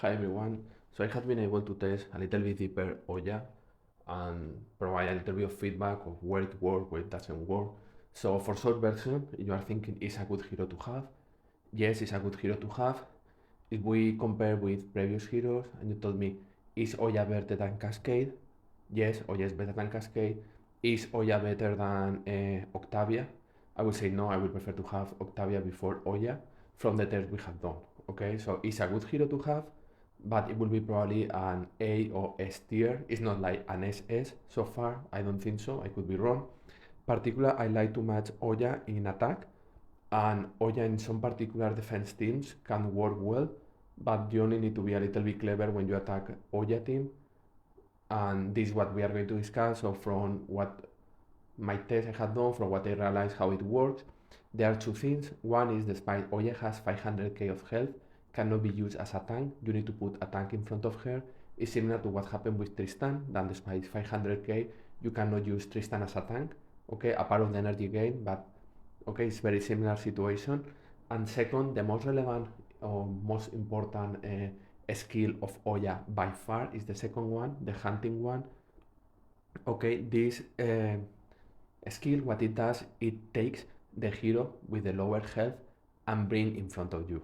Hi everyone. So I have been able to test a little bit deeper Oya and provide a little bit of feedback of where it works, where it doesn't work. So for short version, you are thinking is a good hero to have? Yes, it's a good hero to have. If we compare with previous heroes and you told me, is Oya better than Cascade? Yes, Oya is better than Cascade. Is Oya better than Octavia? I would say no, I would prefer to have Octavia before Oya from the test we have done. Okay, so it's a good hero to have, but it will be probably an A or S tier. It's not like an SS so far. I don't think so. I could be wrong. Particular, I like to match Oya in attack, and Oya in some particular defense teams can work well, but you only need to be a little bit clever when you attack Oya team, and this is what we are going to discuss. So from what my test I had done, from what I realized how it works, there are two things. One is despite Oya has 500k of health, cannot be used as a tank. You need to put a tank in front of her. It's similar to what happened with Tristan, that despite 500k, you cannot use Tristan as a tank. Okay, a part of the energy gain, but okay, it's very similar situation. And second, the most relevant or most important skill of Oya by far is the second one, the hunting one. Okay, this skill, what it does, it takes the hero with the lower health and bring in front of you.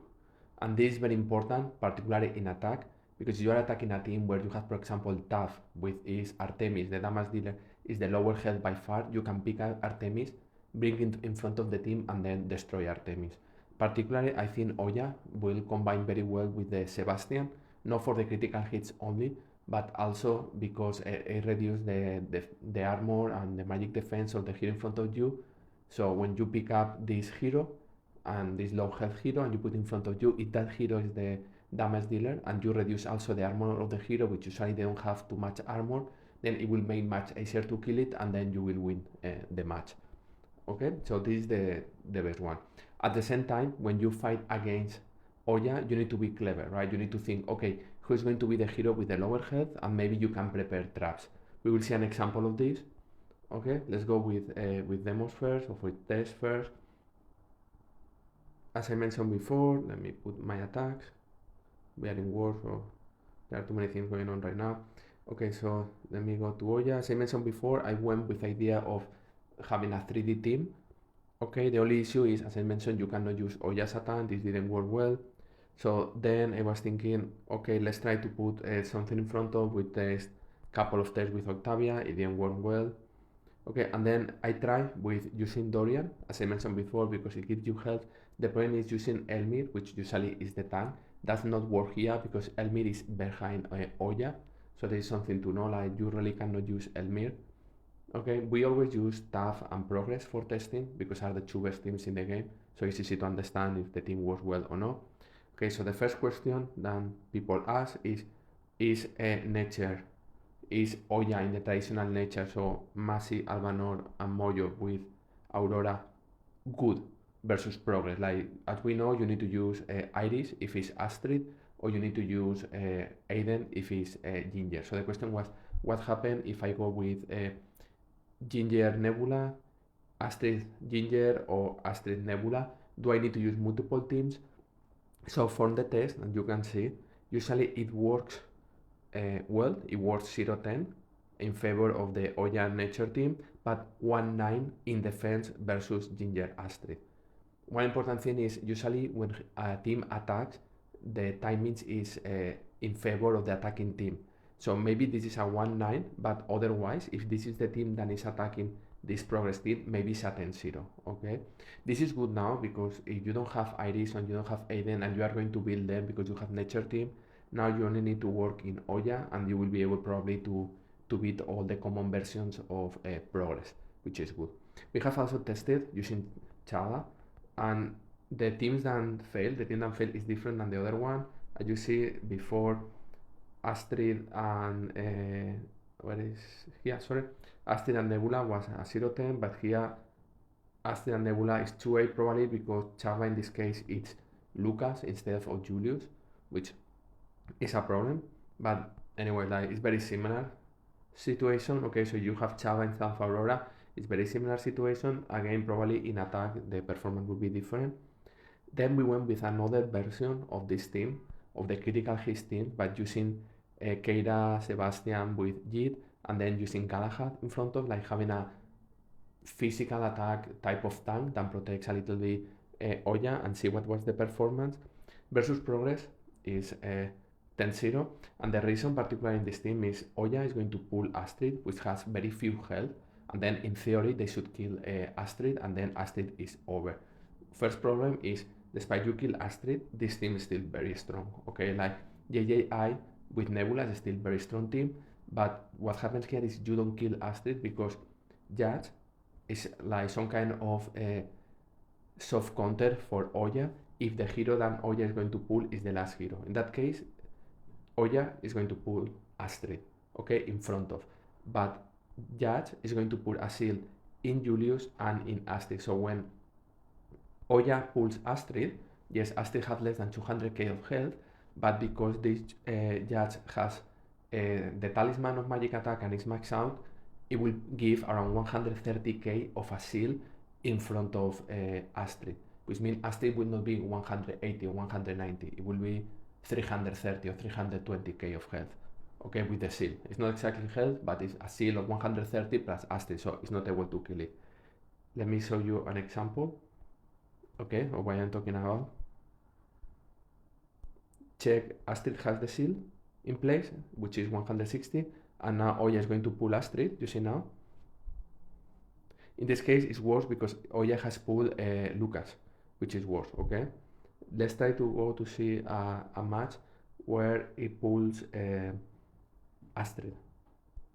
And this is very important, particularly in attack, because you are attacking a team where you have, for example, Tough with his Artemis, the damage dealer is the lower health by far. You can pick up Artemis, bring it in front of the team, and then destroy Artemis. Particularly, I think Oya will combine very well with the Sebastian, not for the critical hits only, but also because it reduces the armor and the magic defense of the hero in front of you. So when you pick up this hero and this low health hero and you put in front of you, if that hero is the damage dealer and you reduce also the armor of the hero, which usually they don't have too much armor, then it will make much easier to kill it and then you will win the match. Okay, so this is the best one. At the same time, when you fight against Oya, you need to be clever, right? You need to think, okay, who is going to be the hero with the lower health, and maybe you can prepare traps. We will see an example of this. Okay, let's go with demos first, or with tests first. As I mentioned before, let me put my attacks. We are in war, so there are too many things going on right now. Okay, so let me go to Oya. As I mentioned before, I went with the idea of having a 3D team. Okay, the only issue is, as I mentioned, you cannot use Oya Satan. This didn't work well. So then I was thinking, okay, let's try to put something in front of. We test couple of tests with Octavia. It didn't work well. Okay, and then I tried with using Dorian, as I mentioned before, because it gives you health. The problem is using Elmir, which usually is the tank. Does not work here because Elmir is behind Oya. So there is something to know, like you really cannot use Elmir. Okay, we always use Tough and Progress for testing because are the two best teams in the game. So it's easy to understand if the team works well or not. Okay, so the first question that people ask is nature, is Oya in the traditional nature, so Masi, Albanor, and Moyo with Aurora good versus Progress? Like, as we know, you need to use Iris if it's Astrid, or you need to use Aiden if it's Ginger. So the question was, what happened if I go with Ginger Nebula, Astrid Ginger, or Astrid Nebula? Do I need to use multiple teams? So from the test, and you can see, usually it works well. It works 0-10 in favor of the Oya Nature team, but 1-9 in defense versus Ginger Astrid. One important thing is usually when a team attacks, the timings is in favor of the attacking team. So maybe this is a 1-9, but otherwise, if this is the team that is attacking this progress team, maybe it's a 10-0. Okay, this is good now because if you don't have Iris and you don't have Aiden and you are going to build them because you have nature team, now you only need to work in Oya and you will be able probably to beat all the common versions of progress, which is good. We have also tested using Chala, and the team that failed is different than the other one. As you see before, Astrid and where is here? Sorry, Astrid and Nebula was a 0-10, but here Astrid and Nebula is 2-8 probably because Chava in this case it's Lucas instead of Julius, which is a problem. But anyway, like it's very similar situation. Okay, so you have Chava instead of Aurora. It's very similar situation. Again, probably in attack the performance would be different. Then we went with another version of this team, of the critical hits team by using Keira, Sebastian with Jit, and then using Galahad in front of, like having a physical attack type of tank that protects a little bit Oya, and see what was the performance. Versus Progress is 10-0, and the reason particularly in this team is Oya is going to pull Astrid, which has very few health, and then in theory they should kill Astrid, and then Astrid is over. First problem is, despite you kill Astrid, this team is still very strong, okay? Like JJI with Nebula is still very strong team, but what happens here is you don't kill Astrid because Judge is like some kind of soft counter for Oya if the hero that Oya is going to pull is the last hero. In that case, Oya is going to pull Astrid, okay, in front of. But Judge is going to put a shield in Julius and in Astrid. So when Oya pulls Astrid, yes, Astrid has less than 200k of health, but because this Judge has the Talisman of Magic Attack and is maxed out, it will give around 130k of a shield in front of Astrid, which means Astrid will not be 180 or 190, it will be 330 or 320k of health, okay, with the shield. It's not exactly health, but it's a shield of 130 plus Astrid, so it's not able to kill it. Let me show you an example, okay, of what I'm talking about. Check, Astrid has the shield in place, which is 160, and now Oya is going to pull Astrid, you see now. In this case, it's worse because Oya has pulled Lucas, which is worse, okay? Let's try to go to see a match where it pulls Astrid.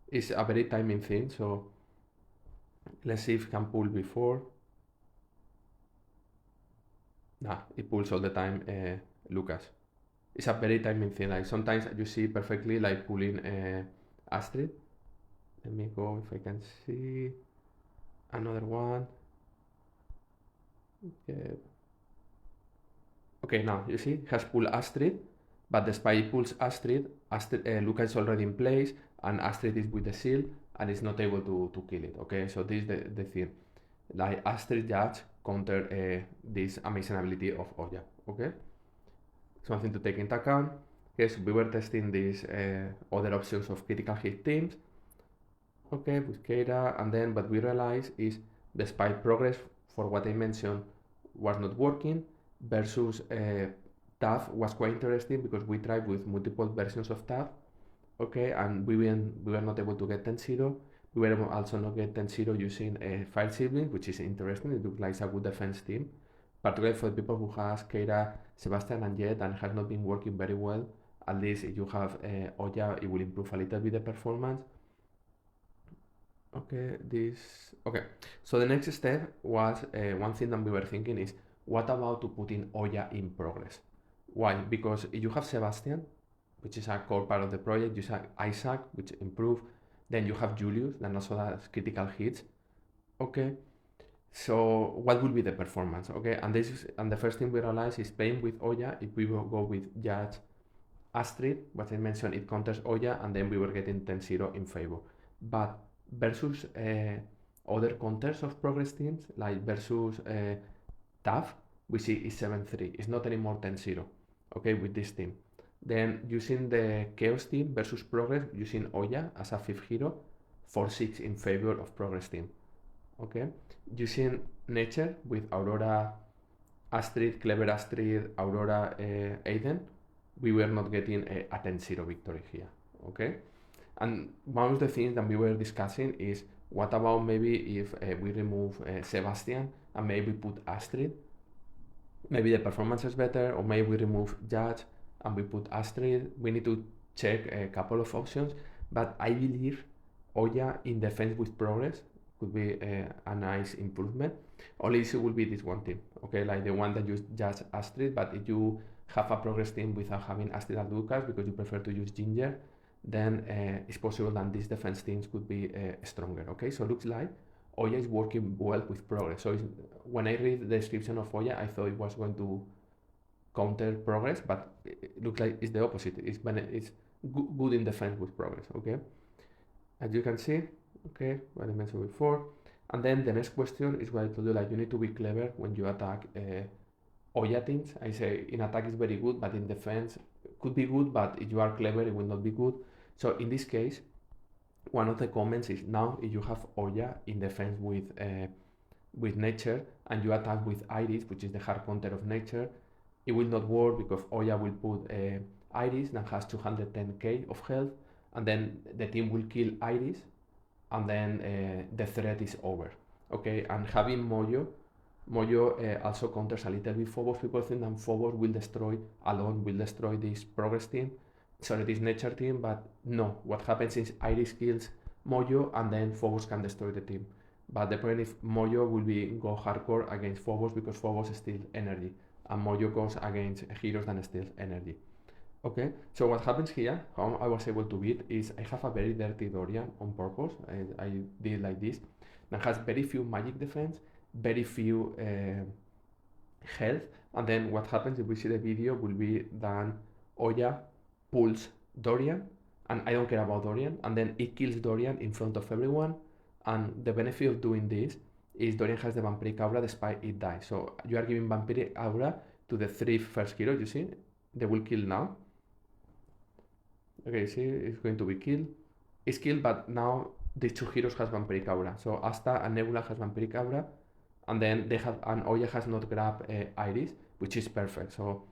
It's a very timing thing, so let's see if it can pull before. Nah, it pulls all the time Lucas. It's a very timing thing, like sometimes you see perfectly like pulling Astrid. Let me go if I can see another one. Okay, now you see it has pulled Astrid, but despite it pulls Astrid, Lucas is already in place and Astrid is with the shield and is not able to kill it, okay? So this is the thing, like Astrid Judge counter this amazing ability of Oya, okay? Something to take into account. Yes, we were testing these other options of critical hit teams, okay, with Keira, and then what we realized is despite Progress, for what I mentioned, was not working, versus TAF was quite interesting because we tried with multiple versions of TAF, okay, and we were not able to get 10-0. We were able also not get 10-0 using Fire Siblings, which is interesting. It looks like a good defense team, particularly for people who has Keira, Sebastian, and Jet, and has not been working very well. At least if you have Oya, it will improve a little bit the performance. Okay, so the next step was one thing that we were thinking is, what about to put in Oya in Progress? Why? Because if you have Sebastian, which is a core part of the project, you have Isaac, which improve, then you have Julius, that also has critical hits, okay? So what will be the performance, okay? And the first thing we realize is playing with Oya, if we will go with Judge Astrid, what I mentioned, it counters Oya, and then we were getting 10-0 in favor. But versus other counters of Progress teams, like versus TAF, we see is 7-3. It's not anymore 10-0, okay, with this team. Then using the Chaos team versus Progress, using Oya as a fifth hero, 4-6 in favor of Progress team, okay? Using Nature with Aurora, Astrid, Clever Astrid, Aurora, Aiden, we were not getting a 10-0 victory here, okay? And one of the things that we were discussing is, what about maybe if we remove Sebastian and maybe put Astrid? Maybe the performance is better, or maybe we remove Judge and we put Astrid. We need to check a couple of options, but I believe Oya in defense with Progress could be a nice improvement. Only issue will be this one team, okay, like the one that use Judge Astrid, but if you have a Progress team without having Astrid and Lucas because you prefer to use Ginger, then it's possible that these defense teams could be stronger, okay? So it looks like Oya is working well with Progress. So when I read the description of Oya, I thought it was going to counter Progress, but it looks like it's the opposite. It's good in defense with Progress, okay? As you can see, okay, what I mentioned before. And then the next question is what I told you, like you need to be clever when you attack Oya teams. I say in attack is very good, but in defense could be good, but if you are clever, it will not be good. So in this case, one of the comments is now if you have Oya in defense with nature and you attack with Iris, which is the hard counter of nature, it will not work because Oya will put Iris that has 210k of health, and then the team will kill Iris, and then the threat is over. Okay, and having Mojo also counters a little bit Phobos. People think that Phobos will destroy this progress team, sorry, this nature team, but no. What happens is Iris kills Mojo, and then Phobos can destroy the team. But the point is Mojo will go hardcore against Phobos because Phobos steals energy, and Mojo goes against heroes that steal energy. Okay, so what happens here, how I was able to beat, is I have a very dirty Dorian on purpose. I did like this, that has very few magic defense, very few health, and then what happens if we see the video will be that Oya pulls Dorian, and I don't care about Dorian, and then it kills Dorian in front of everyone, and the benefit of doing this is Dorian has the Vampiric Aura despite it dies. So you are giving Vampiric Aura to the 3 first heroes, you see? They will kill now. Okay, see, it's going to be killed. It's killed, but now these 2 heroes has Vampiric Aura. So Asta and Nebula has Vampiric Aura, and then and Oya has not grabbed Iris, which is perfect. So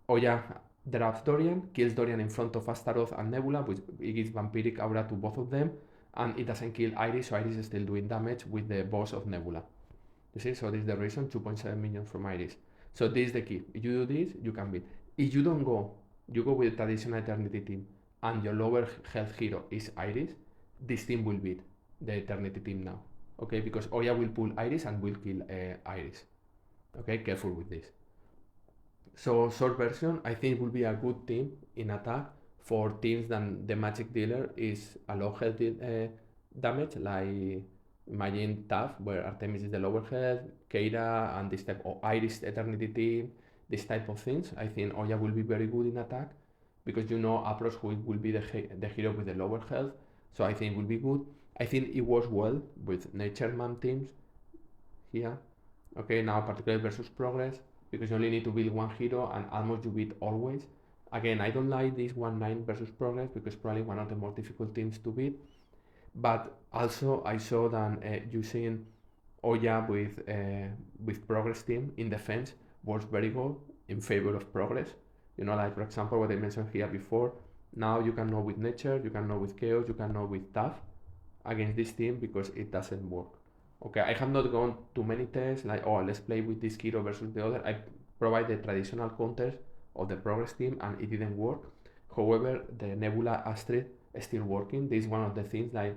Oya grabs Dorian, kills Dorian in front of Astaroth and Nebula, which it gives Vampiric Aura to both of them, and it doesn't kill Iris, so Iris is still doing damage with the boss of Nebula. You see, so this is the reason, 2.7 million from Iris. So this is the key. If you do this, you can beat. If you don't go, you go with the traditional Eternity team, and your lower health hero is Iris, this team will beat the Eternity team now. Okay, because Oya will pull Iris and will kill Iris. Okay, careful with this. So short version, I think it will be a good team in attack for teams that the magic dealer is a low health damage, like imagine Tough, where Artemis is the lower health, Keira and this type of Iris Eternity team, this type of things. I think Oya will be very good in attack because you know Apros who will be the hero with the lower health, so I think it will be good. I think it works well with Nature Man teams here. Okay, now particularly versus Progress, because you only need to build one hero and almost you beat always. Again, I don't like this 1-9 versus Progress because probably one of the more difficult teams to beat. But also I saw that using Oya with Progress team in defense works very good in favor of Progress. You know, like for example what I mentioned here before. Now you can know with Nature, you can know with Chaos, you can know with Tough against this team because it doesn't work. Okay, I have not gone too many tests like, oh, let's play with this hero versus the other. I provide the traditional counters of the Progress team and it didn't work. However, the Nebula Astrid is still working. This is one of the things, like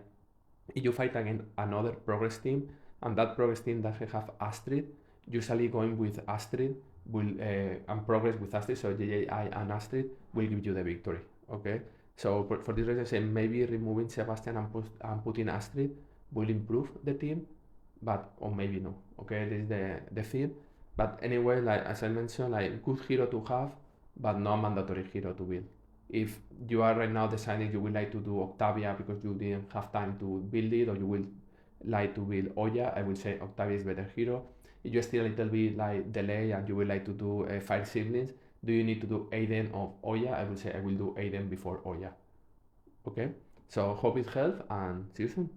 if you fight against another Progress team and that Progress team doesn't have Astrid, usually going with Astrid will and Progress with Astrid, so JJI and Astrid will give you the victory. Okay, so for this reason, I say maybe removing Sebastian and putting Astrid will improve the team, but or maybe no. Okay, this is the thing. But anyway, like as I mentioned, like good hero to have, but not mandatory hero to build. If you are right now deciding you would like to do Octavia because you didn't have time to build it, or you will like to build Oya, I will say Octavia is better hero. If you're still a little bit like delay and you would like to do Fire Siblings, do you need to do Aiden of Oya? I will say I will do Aiden before Oya. Okay, so hope it helps and see you soon.